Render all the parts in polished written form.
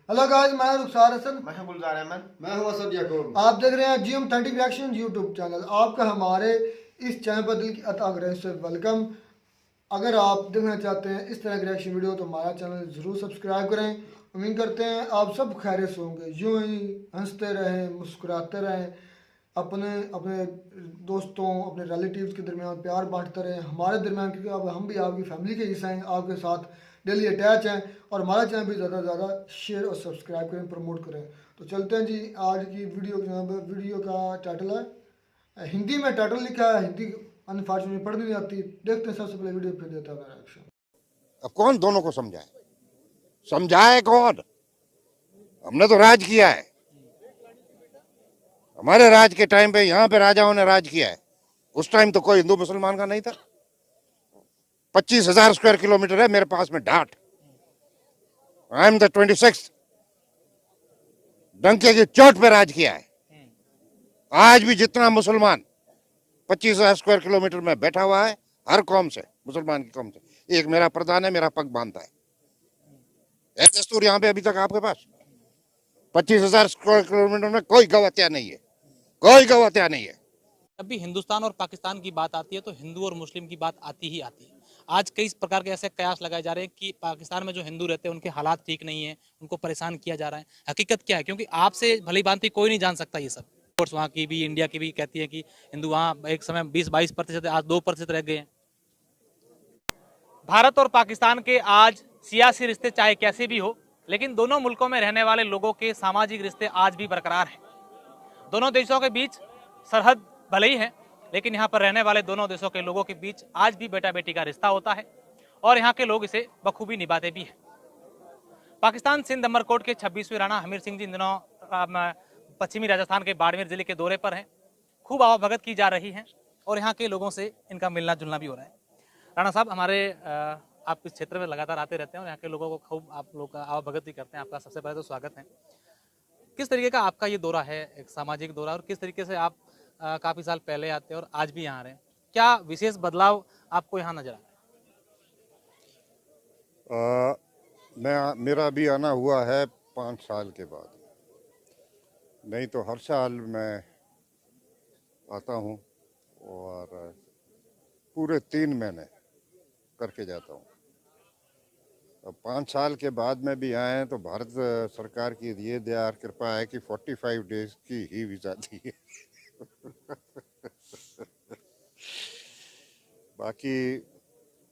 Hello guys, मैं रुखसार हसन। मैं हूं गुलजार अहमद। मैं हूं असद याकूब। आप देख रहे हैं जीएम 30 रिएक्शन यूट्यूब चैनल। आपका हमारे इस चैनल पर दिल की अता से वेलकम। अगर आप देखना चाहते हैं इस तरह की रिएक्शन वीडियो तो हमारा चैनल ज़रूर सब्सक्राइब करें। उम्मीद करते हैं आप सब खैरियत से होंगे, यूं ही हंसते रहें, मुस्कुराते रहें, अपने अपने दोस्तों, अपने रिलेटिव्स के दरमियान प्यार बांटते रहें, हमारे दरमियान, क्योंकि अब हम भी आपकी फैमिली के हिस्सा हैं, आपके साथ डेली अटैच हैं। और हमारा चैनल भी ज़्यादा से ज़्यादा शेयर और सब्सक्राइब करें, प्रमोट करें। तो चलते हैं जी आज की वीडियो के जनाब। वीडियो का टाइटल है, हिंदी में टाइटल लिखा है, हिंदी अनफॉर्चुनेटली पढ़ नहीं आती। देखते हैं सबसे पहले वीडियो, फिर देता है मेरा रिएक्शन। अब कौन दोनों को समझाए? समझाए कौन? हमने तो राज किया है। हमारे राज के टाइम पे यहाँ पे राजाओं ने राज किया है। उस टाइम तो कोई हिंदू मुसलमान का नहीं था। 25,000 स्क्वायर किलोमीटर है मेरे पास में ढाट। I am the 26th। डंके की चोट पे राज किया है। आज भी जितना मुसलमान 25,000 स्क्वायर किलोमीटर में बैठा हुआ है, हर कौम से, मुसलमान की कौम से एक मेरा प्रधान है, मेरा पग बांधता है दस्तूर यहाँ पे अभी तक आपके पास। 25,000 स्क्वायर किलोमीटर में कोई गवात्या नहीं है, कोई गवात्या नहीं है। जब भी हिंदुस्तान और पाकिस्तान की बात आती है तो हिंदू और मुस्लिम की बात आती ही आती है। आज कई प्रकार के ऐसे कयास लगाए जा रहे हैं कि पाकिस्तान में जो हिंदू रहते हैं उनके हालात ठीक नहीं है, उनको परेशान किया जा रहा है। हकीकत क्या है? क्योंकि आपसे भली भांति कोई नहीं जान सकता ये सब। और वहाँ की भी, इंडिया की भी कहती है कि हिंदू वहाँ एक समय 20-22% आज 2% रह गए हैं। भारत और पाकिस्तान के आज सियासी रिश्ते चाहे कैसे भी हो, लेकिन दोनों मुल्कों में रहने वाले लोगों के सामाजिक रिश्ते आज भी बरकरार हैं। दोनों देशों के बीच सरहद भले ही है, लेकिन यहाँ पर रहने वाले दोनों देशों के लोगों के बीच आज भी बेटा बेटी का रिश्ता होता है और यहाँ के लोग इसे बखूबी निभाते भी हैं। पाकिस्तान सिंध अमरकोट के 26वें राणा हमीर सिंह जी इन दिनों पश्चिमी राजस्थान के बाड़मेर जिले के दौरे पर हैं। खूब आवाभगत की जा रही है और यहाँ के लोगों से इनका मिलना जुलना भी हो रहा है। राणा साहब, हमारे आप इस क्षेत्र में लगातार आते रहते हैं और यहाँ के लोगों को खूब आप लोग आवाभगत भी करते हैं। आपका सबसे पहले तो स्वागत है। किस तरीके का आपका ये दौरा है, एक सामाजिक दौरा, और किस तरीके से आप काफी साल पहले आते हैं और आज भी यहाँ रहे हैं? क्या विशेष बदलाव आपको यहाँ नजर आ मेरा भी आना हुआ है 5 साल के बाद। नहीं तो हर साल मैं आता हूँ और पूरे 3 महीने करके जाता हूँ। अब 5 साल के बाद में भी आए हैं तो भारत सरकार की ये दया और कृपा है कि 45 डेज की ही वीज़ा दी है। बाकी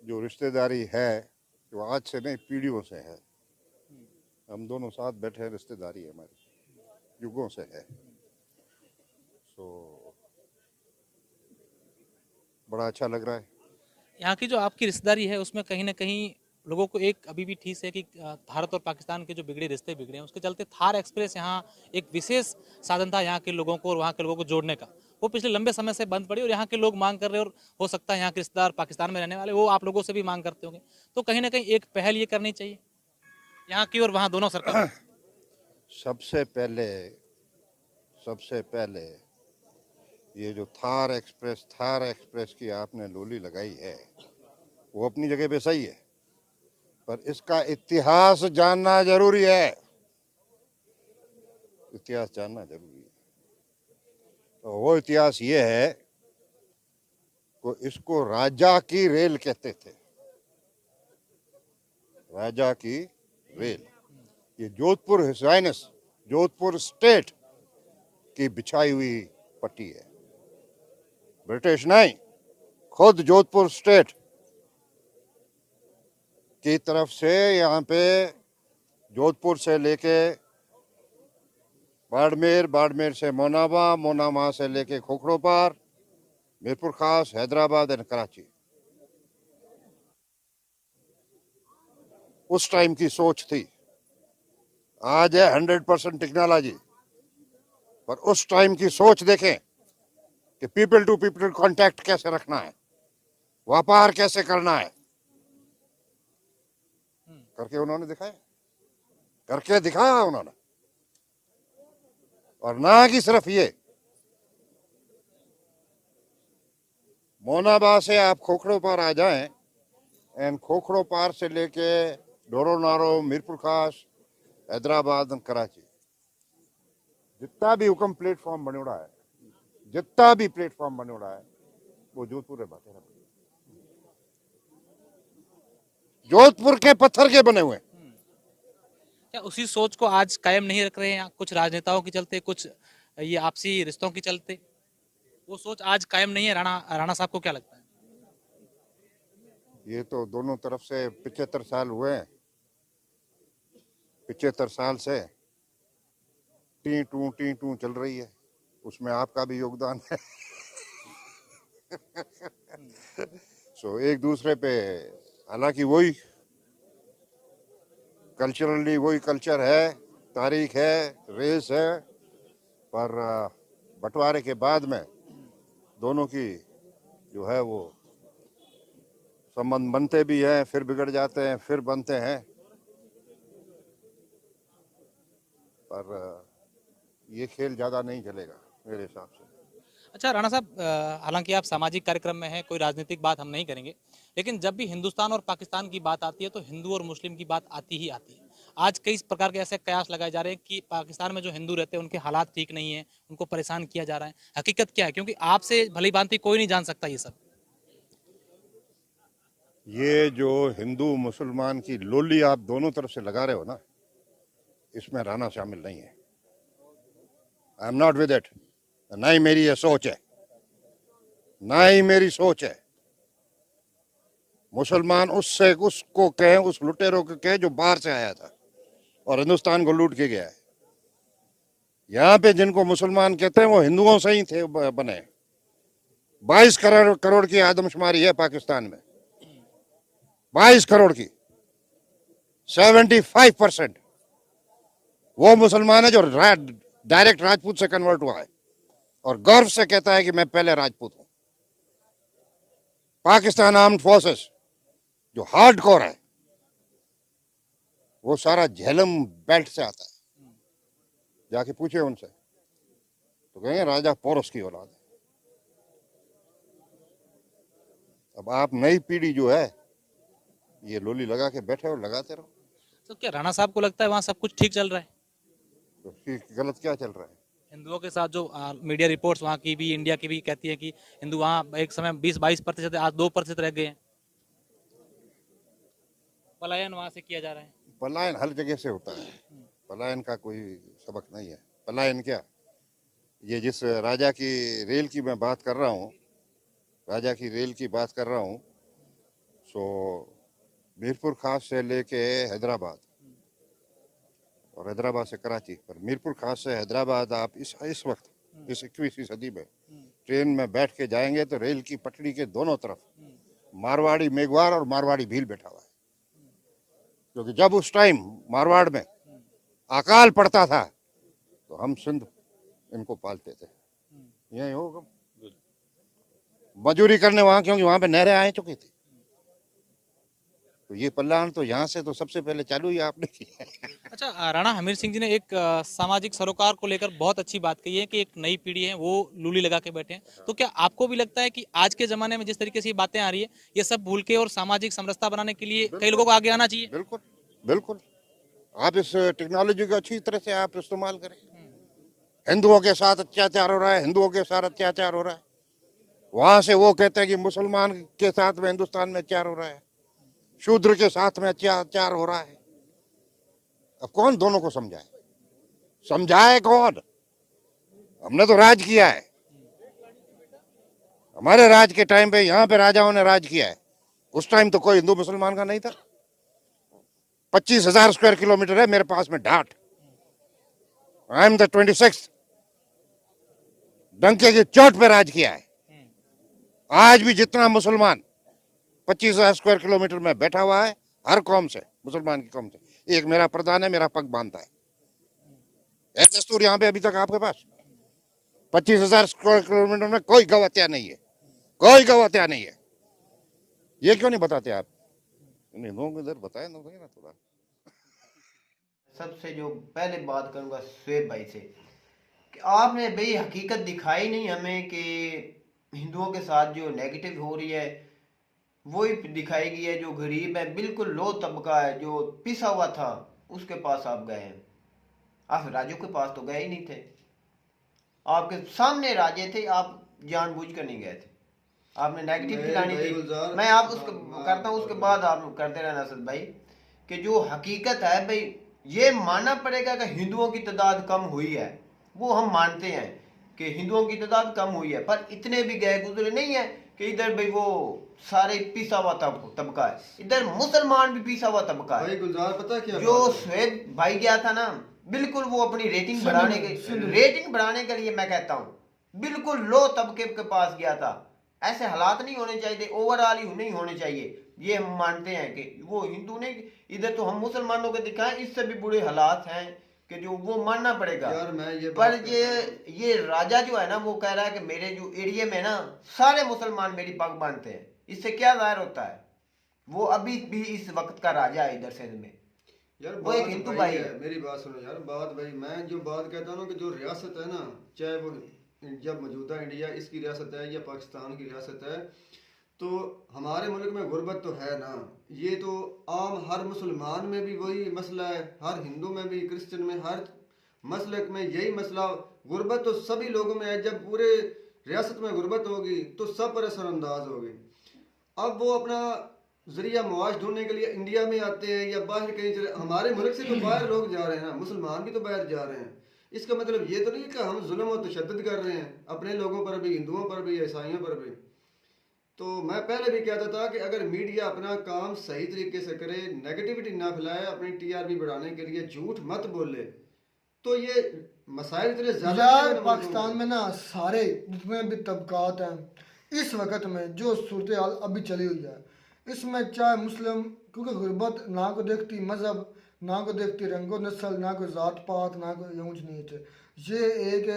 जो रिश्तेदारी है वो आज से नहीं, पीढ़ियों से है। हम दोनों साथ बैठे हैं, रिश्तेदारी हमारी युगों से है। सो बड़ा अच्छा लग रहा है। यहाँ की जो आपकी रिश्तेदारी है उसमें कहीं ना कहीं लोगों को एक अभी भी ठीस है कि भारत और पाकिस्तान के जो बिगड़े रिश्ते बिगड़े हैं, उसके चलते थार एक्सप्रेस यहाँ एक विशेष साधन था यहाँ के लोगों को और वहाँ के लोगों को जोड़ने का। वो पिछले लंबे समय से बंद पड़ी और यहाँ के लोग मांग कर रहे हैं, और हो सकता है यहाँ के रिश्तेदार पाकिस्तान में रहने वाले वो आप लोगों से भी मांग करते होंगे। तो कहीं ना कहीं एक पहल ये करनी चाहिए यहाँ की और वहाँ दोनों सरकार। सबसे पहले ये जो थार एक्सप्रेस की आपने लोली लगाई है वो अपनी जगह पे सही है, पर इसका इतिहास जानना जरूरी है। इतिहास जानना जरूरी है। तो वो इतिहास ये है कि इसको राजा की रेल कहते थे। राजा की रेल, ये जोधपुर हिसाइनस, जोधपुर स्टेट की बिछाई हुई पट्टी है। ब्रिटिश नहीं, खुद जोधपुर स्टेट की तरफ से यहाँ पे जोधपुर से लेके बाड़मेर, बाड़मेर से मोनाबा, मोनाबा से लेके खोखड़ो पार, मीरपुर खास, हैदराबाद एंड कराची। उस टाइम की सोच थी। आज है 100% टेक्नोलॉजी, पर उस टाइम की सोच देखें कि पीपल टू पीपल कांटेक्ट कैसे रखना है, व्यापार कैसे करना है, करके उन्होंने दिखाया, करके दिखाया उन्होंने। और ना कि सिर्फ ये, मोनाबा से आप खोखड़ो पार आ जाएं एंड खोखड़ो पार से लेके डोरो नारो, मीरपुर खास हैदराबाद और कराची, जितना भी हुक्म प्लेटफॉर्म बनोड़ा है, जितना भी प्लेटफॉर्म बनोड़ा है, वो जोधपुर है बातें, जोधपुर के पत्थर के बने हुए। क्या उसी सोच को आज कायम नहीं रख रहे हैं कुछ राजनेताओं के चलते, कुछ ये आपसी रिश्तों के चलते? वो सोच आज कायम नहीं है। राणा साहब को क्या लगता है? ये तो दोनों तरफ से 75 साल हुए हैं, 75 साल से टी टू चल रही है, उसमें आपका भी योगदान है। सो एक दूसरे पे, हालांकि वही कल्चरली वही कल्चर है, तारीख है, रेस है, पर बंटवारे के बाद में दोनों की जो है वो संबंध बनते भी हैं, फिर बिगड़ जाते हैं, फिर बनते हैं, पर ये खेल ज़्यादा नहीं चलेगा मेरे हिसाब से। अच्छा राणा साहब, हालांकि आप सामाजिक कार्यक्रम में हैं, कोई राजनीतिक बात हम नहीं करेंगे, लेकिन जब भी हिंदुस्तान और पाकिस्तान की बात आती है तो हिंदू और मुस्लिम की बात आती ही आती है। आज कई प्रकार के ऐसे कयास लगाए जा रहे हैं कि पाकिस्तान में जो हिंदू रहते हैं उनके हालात ठीक नहीं है, उनको परेशान किया जा रहा है। हकीकत क्या है? क्योंकि आपसे भली भांति कोई नहीं जान सकता ये सब। ये जो हिंदू मुसलमान की लोली आप दोनों तरफ से लगा रहे हो ना, इसमें राणा शामिल नहीं है। I am not with it. ना ही मेरी ये सोच है, ना ही मेरी सोच है। मुसलमान उससे उसको कहें, उस लुटेरों को कहें जो बाहर से आया था और हिंदुस्तान को लूट के गया है। यहाँ पे जिनको मुसलमान कहते हैं वो हिंदुओं से ही थे बने। 22 करोड़ की आदमशुमारी है पाकिस्तान में, 22 करोड़ की। 75% वो मुसलमान है जो डायरेक्ट राजपूत से कन्वर्ट हुआ है और गर्व से कहता है कि मैं पहले राजपूत हूं। पाकिस्तान आर्म्ड फोर्सेस जो हार्डकोर है, वो सारा झेलम बेल्ट से आता है। जाके पूछे उनसे तो कहेंगे राजा पोरस की औलाद है। अब आप नई पीढ़ी जो है ये लोली लगा के बैठे और लगाते रहो। तो क्या राणा साहब को लगता है वहाँ सब कुछ ठीक चल रहा है? तो फिर गलत क्या चल रहा है? हिंदुओं के साथ जो मीडिया रिपोर्ट्स वहाँ की भी, इंडिया की भी कहती है कि हिंदू वहाँ एक समय 20-22% आज 2% रह गए हैं। पलायन वहाँ से किया जा रहा है। पलायन हर जगह से होता है, पलायन का कोई सबक नहीं है। पलायन क्या, ये जिस राजा की रेल की मैं बात कर रहा हूँ, राजा की रेल की बात कर रहा हूँ, सो मीरपुर खास से लेके हैदराबाद और हैदराबाद से कराची, पर मीरपुर खास से हैदराबाद आप इस वक्त इस 21वीं सदी में ट्रेन में बैठ के जाएंगे तो रेल की पटरी के दोनों तरफ मारवाड़ी मेघवार और मारवाड़ी भील बैठा हुआ है। क्योंकि जब उस टाइम मारवाड़ में अकाल पड़ता था तो हम सिंध इनको पालते थे। यही होगा मजूरी करने वहां, क्योंकि वहां पे नहरें आ चुकी थी। तो ये पलायन तो यहाँ से तो सबसे पहले चालू ही आपने किया है। अच्छा राणा हमीर सिंह जी ने एक सामाजिक सरोकार को लेकर बहुत अच्छी बात कही है कि एक नई पीढ़ी है वो लूली लगा के बैठे हैं। तो क्या आपको भी लगता है कि आज के जमाने में जिस तरीके से ये बातें आ रही है, ये सब भूल के और सामाजिक समरसता बनाने के लिए कई लोगों को आगे आना चाहिए? बिल्कुल बिल्कुल, आप इस टेक्नोलॉजी का अच्छी तरह से आप इस्तेमाल करें। हिंदुओं के साथ अत्याचार हो रहा है, हिंदुओं के साथ अत्याचार हो रहा है। वहां से वो कहते हैं कि मुसलमान के साथ में हिंदुस्तान में अत्याचार हो रहा है, शूद्र के साथ में अत्याचार हो रहा है। अब कौन दोनों को समझाए? समझाए कौन? हमने तो राज किया है, हमारे राज के टाइम पे यहाँ पे राजाओं ने राज किया है। उस टाइम तो कोई हिंदू मुसलमान का नहीं था। 25,000 स्क्वायर किलोमीटर है मेरे पास में ढाट। I am the 26th। डंके की चोट पे राज किया है। आज भी जितना मुसलमान 25,000 स्क्वायर किलोमीटर में बैठा हुआ है, हर कौम से, मुसलमान की कौम से एक मेरा प्रधान है, मेरा पग बांधता है। दस्तूर यहाँ पे अभी तक आपके पास 25,000 स्क्वायर किलोमीटर में कोई गौ हत्या नहीं है, कोई गौ हत्या नहीं है। ये क्यों नहीं बताते आप? हिंदुओं को इधर बताए ना थोड़ा। सबसे जो पहले बात करूंगा शुएब भाई से कि आपने भाई हकीकत दिखाई नहीं हमें कि हिंदुओं के साथ जो नेगेटिव हो रही है वही दिखाई गई है। जो गरीब है, बिल्कुल लो तबका है, जो पिसा हुआ था, उसके पास आप गए हैं। आप राजू के पास तो गए ही नहीं थे, आपके सामने राजे थे, आप जानबूझ कर नहीं गए थे, आपने नेगेटिव खिलानी थी। मैं आप उसके करता हूँ, उसके बाद आप करते रहना असद भाई, कि जो हकीकत है भाई, ये मानना पड़ेगा कि हिंदुओं की तादाद कम हुई है, वो हम मानते हैं कि हिंदुओं की तादाद कम हुई है, पर इतने भी गए गुजरे नहीं है कि इधर भाई वो सारे पिसा हुआ तबका है, इधर मुसलमान भी पिसा हुआ तबका है। भाई गुलजार पता क्या जो शुएब भाई गया था ना, बिल्कुल वो अपनी रेटिंग बढ़ाने के लिए मैं कहता हूँ बिल्कुल लो तबके के पास गया था। ऐसे हालात नहीं होने चाहिए, ओवरऑल ही नहीं होने चाहिए। ये हम मानते हैं कि वो हिंदू नहीं, इधर तो हम मुसलमानों के दिखाएं, इससे भी बुरे हालात हैं कि जो वो मानना पड़ेगा यार। मैं ये पर ये राजा जो है ना, वो कह रहा है कि मेरे जो एरिया में ना सारे मुसलमान मेरी पग बांधते हैं। इससे क्या जाहिर होता है, वो अभी भी इस वक्त का राजा है इधर सिंध में, यार वो एक हिंदू भाई है। मेरी बात सुनो यार, बात भाई, मैं जो बात कहता हूँ ना कि जो रियासत है ना, चाहे वो जब मौजूदा इंडिया इसकी रियासत है या पाकिस्तान की रियासत है, तो हमारे मुल्क में गुर्बत तो है ना, ये तो आम हर मुसलमान में भी वही मसला है, हर हिंदू में भी, क्रिश्चियन में, हर मसलक में यही मसला। गुर्बत तो सभी लोगों में है। जब पूरे रियासत में गुर्बत होगी तो सब पर असरअंदाज होगी। अब वो अपना जरिया मुआश ढूंढने के लिए इंडिया में आते हैं या बाहर कहीं चले। हमारे मुल्क से तो बाहर लोग जा रहे हैं ना, मुसलमान भी तो बाहर जा रहे हैं। इसका मतलब ये तो नहीं कि हम जुल्म और तशद्दुद कर रहे हैं अपने लोगों पर भी, हिंदुओं पर भी, ईसाइयों पर भी। तो मैं पहले भी कहता था कि अगर मीडिया अपना काम सही तरीके से करे, नेगेटिविटी ना फैलाए, अपनी टीआरपी बढ़ाने के लिए झूठ मत बोले, तो ये मसाइल इतने ज्यादा यार पाकिस्तान में ना सारे जितने भी तबकात हैं इस वक्त में जो सूरत हाल अभी चली हुई है, इसमें चाहे मुस्लिम, क्योंकि गुर्बत ना को देखती मज़हब, ना को देखती रंगो नस्ल, ना कोई ज़ात पात, ना कोई ऊंच नीच। ये एक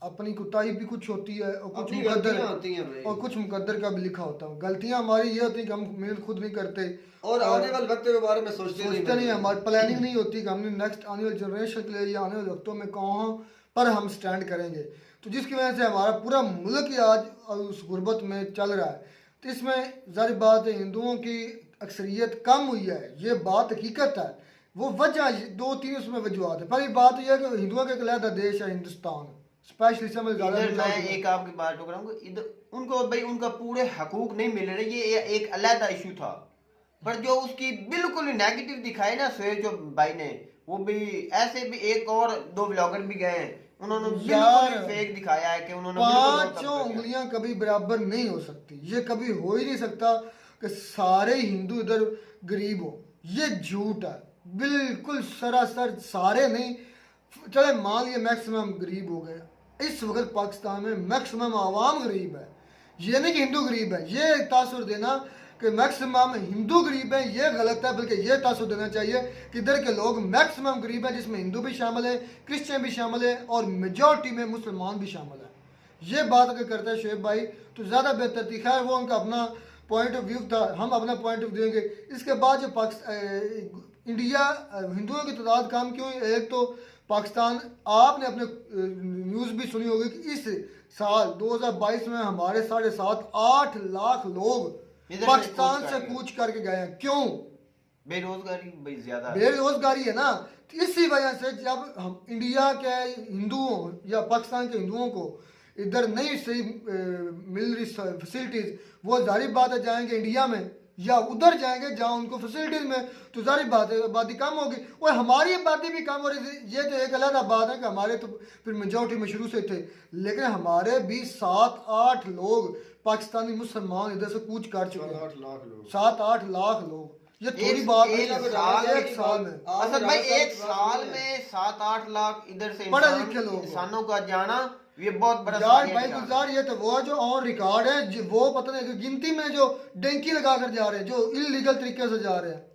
अपनी कुताही भी कुछ होती है और कुछ मुकद्दर होती हैं भाई, और कुछ मुकद्दर का भी लिखा होता है। गलतियां हमारी ये होती है कि हम मेहनत खुद नहीं करते और आने वाले वक्त के बारे में सोचते नहीं, हमारी प्लानिंग नहीं होती कि हमने नेक्स्ट आने वाली जनरेशन के लिए या आने वाले वक्तों में कहाँ पर हम स्टैंड करेंगे। तो जिसकी वजह से हमारा पूरा मुल्क ही आज उस गुर्बत में चल रहा है। तो इसमें ज़ाहिर बात है हिंदुओं की अक्सरियत कम हुई है, ये बात हकीकत है। वो वजह दो तीन उसमें वजूहत है। पहली बात यह है कि हिंदुओं का एक अलग देश है हिंदुस्तान, स्पेशली समय इधर मैं एक आपकी बात टोकराऊंगा, इधर उनको भाई उनका पूरे हकूक नहीं मिल रहे, ये एक अलग इशू था। पर जो उसकी बिल्कुल नेगेटिव दिखाए ना सुहेल जो भाई ने, वो भी ऐसे भी एक और दो ब्लॉगर भी गए हैं, उन्होंने बिल्कुल फेक दिखाया है कि उन्होंने पांचों उंगलियां कभी बराबर नहीं हो सकती। ये कभी हो ही नहीं सकता कि सारे हिंदू इधर गरीब हो, ये झूठ है बिल्कुल सरासर। सारे नहीं, चले मान लिया मैक्सिमम गरीब हो गए। इस वक्त पाकिस्तान में मैक्सिमम आवाम गरीब है, ये नहीं कि हिंदू गरीब है। ये तासुर देना कि मैक्सिमम हिंदू गरीब है ये गलत है, बल्कि ये तासुर देना चाहिए कि इधर के लोग मैक्सिमम गरीब है, जिसमें हिंदू भी शामिल है, क्रिश्चियन भी शामिल है और मेजॉरिटी में मुसलमान भी शामिल है। ये बात अगर करता है शुएब भाई तो ज़्यादा बेहतर थी। खैर वो उनका अपना पॉइंट ऑफ व्यू था, हम अपना पॉइंट ऑफ व्यू देंगे। इसके बाद जो इंडिया हिंदुओं की तादाद कम क्यों? एक तो पाकिस्तान, आपने अपने न्यूज़ भी सुनी होगी कि इस साल 2022 में हमारे 7.5-8 लाख लोग पाकिस्तान से कूच करके गए हैं। क्यों? बेरोजगारी भाई ज्यादा, बेरोजगारी है ना। तो इसी वजह से जब हम इंडिया के हिंदुओं या पाकिस्तान के हिंदुओं को इधर नहीं सही मिल रही फैसिलिटीज, वो जाहिर बात है जाएंगे इंडिया में या उधर जाएंगे जहाँ उनको फैसिलिटीज में, तो जाहिर बात है आबादी कम होगी और हमारी आबादी भी कम हो रही थी। ये तो एक अलग बात है कि हमारे तो फिर मेजॉरिटी में शुरू से थे, लेकिन हमारे भी 7-8 लोग पाकिस्तानी मुसलमान इधर से कूच कर चुके हैं। 7-8 लाख लोग, ये थोड़ी बात एक साल में असद भाई, एक साल में 7-8 लाख इधर से पढ़े लिखे लोग, इंसानों का जाना, ये बहुत बड़ा यार भाई गुलजार। ये तो वो जो ऑन रिकॉर्ड है, वो पता नहीं गिनती में जो डेंकी लगा कर जा रहे हैं, जो इलीगल तरीके से जा रहे हैं,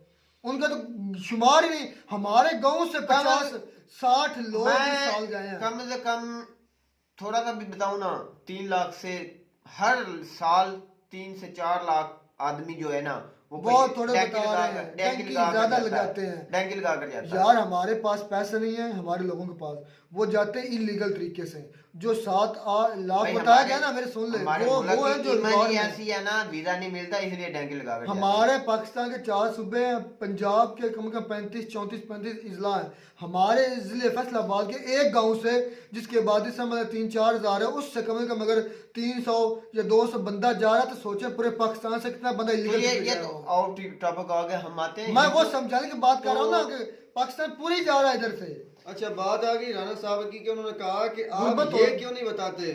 उनका तो शुमार ही नहीं। हमारे गांव से 50-60 लोग इस साल गए हैं। कम से कम थोड़ा सा भी बताऊं ना, 3 लाख से हर साल 3 से 4 लाख आदमी जो है ना बहुत थोड़े बता रहे हैं, टैंकी ज्यादा लगाते हैं, डैंकी लगा कर जाता है। यार हमारे पास पैसे नहीं है, हमारे लोगों के पास, वो जाते हैं इलीगल तरीके से। जो 7-8 लाख भाई बताया गया ना, मेरे सुन ले, वो है जो रिकॉर्ड में। ऐसी है ना, वीजा नहीं मिलता इसलिए डैंकी लगा कर हमारे पाकिस्तान के 4 सूबे हैं, पंजाब के कम से कम 35-34-35 इजला हैं। हमारे जिले फैसलाबाद के एक गांव से जिसके आबादी से मतलब 3-4 हजार है, उससे कम से कम अगर 300 या 200 बंदा जा रहा है तो सोचे पूरे पाकिस्तान से कितना बंदा तो इलीगल। ये तो आउट टॉपिक आ गया, हम आते हैं। मैं वो समझाने की बात कर रहा हूँ ना कि पाकिस्तान पूरी जा रहा है इधर से। अच्छा, बात आ गई राणा साहब की कि उन्होंने कहा कि आप गुर्बत ये हो- क्यों नहीं बताते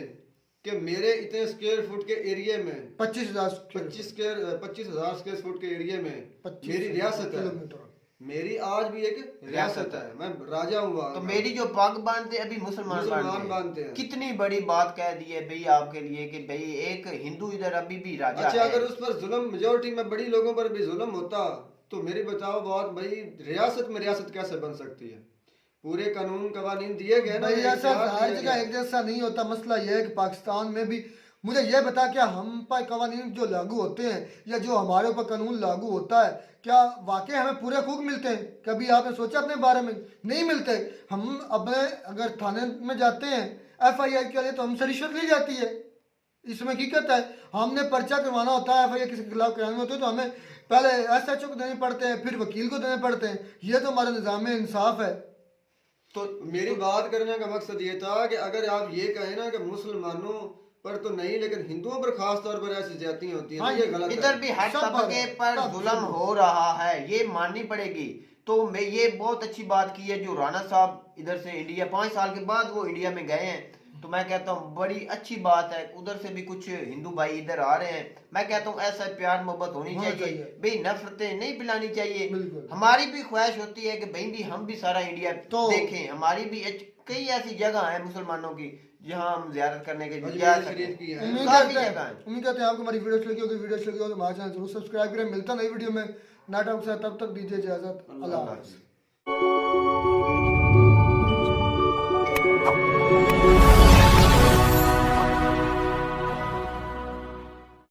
कि मेरे इतने स्क्वायर फुट के एरिया में 25,000 25,000 स्क्वायर फुट के एरिया में 25 मेरी रियासत है, किलोमीटर। मेरी आज भी एक रियासत है, मैं राजा हूँ वहाँ तो का। मेरी जो पग बांधते अभी मुसलमान बांधते हैं। कितनी बड़ी बात कह दी है भाई आपके लिए कि भाई एक हिंदू इधर अभी भी राजा अच्छा, है। अगर उस पर जुल्म मेजोरिटी में बड़ी लोगों पर भी जुल्म होता तो मेरी बताओ बात भाई, रियासत में रियासत कैसे बन सकती है? पूरे कानून कवानीन दिए गए ना, भाई ऐसा इख्तियार हर दिए जगह गए। एक जैसा नहीं होता। मसला यह है कि पाकिस्तान में भी, मुझे यह बता, क्या हम पर कवानीन जो लागू होते हैं या जो हमारे ऊपर कानून लागू होता है, क्या वाकई हमें पूरे हकूक मिलते हैं? कभी आपने सोचा अपने बारे में? नहीं मिलते। हम अपने अगर थाने में जाते हैं FIR के लिए तो हमसे रिश्वत ली जाती है। इसमें हकीकत है। हमने पर्चा करवाना होता है, FIR किसी के खिलाफ करानी होती है तो हमें पहले SHO को देने पड़ते हैं, फिर वकील को देने पड़ते हैं। ये तो हमारा निज़ाम इंसाफ है। तो मेरी बात करने का मकसद ये था कि अगर आप ये कहें ना कि मुसलमानों पर तो नहीं लेकिन हिंदुओं पर खास तौर पर ऐसी ज्यादा होती है, हाँ, तो ये गलत इधर है। भी हर सब तबके पर सब जुल्म सब। हो रहा है, ये माननी पड़ेगी। तो मैं ये बहुत अच्छी बात की है जो राणा साहब इधर से इंडिया 5 साल के बाद वो इंडिया में गए हैं, तो मैं कहता हूँ बड़ी अच्छी बात है। उधर से भी कुछ हिंदू भाई इधर आ रहे हैं। मैं कहता हूँ ऐसा प्यार मोहब्बत होनी चाहिए भाई, नफरतें नहीं पिलानी चाहिए। बिल्कुल। हमारी भी ख्वाहिश होती है कि भाई भी हम भी सारा इंडिया तो- देखें। हमारी भी कई ऐसी जगह है मुसलमानों की जहाँ हम जियारत करने के लिए अजमेर जा शरीफ की सकते है। हैं। उम्मीद काफी करते जगह है। हैं उम्मीद करते हैं आपको हमारी वीडियो अच्छी लगी होगी। वीडियो अच्छी लगी हो तो हमारे चैनल जरूर सब्सक्राइब करें। मिलता नई वीडियो में नाटक से, तब तक दीजिए इजाजत। अल्लाह हाफ़िज़।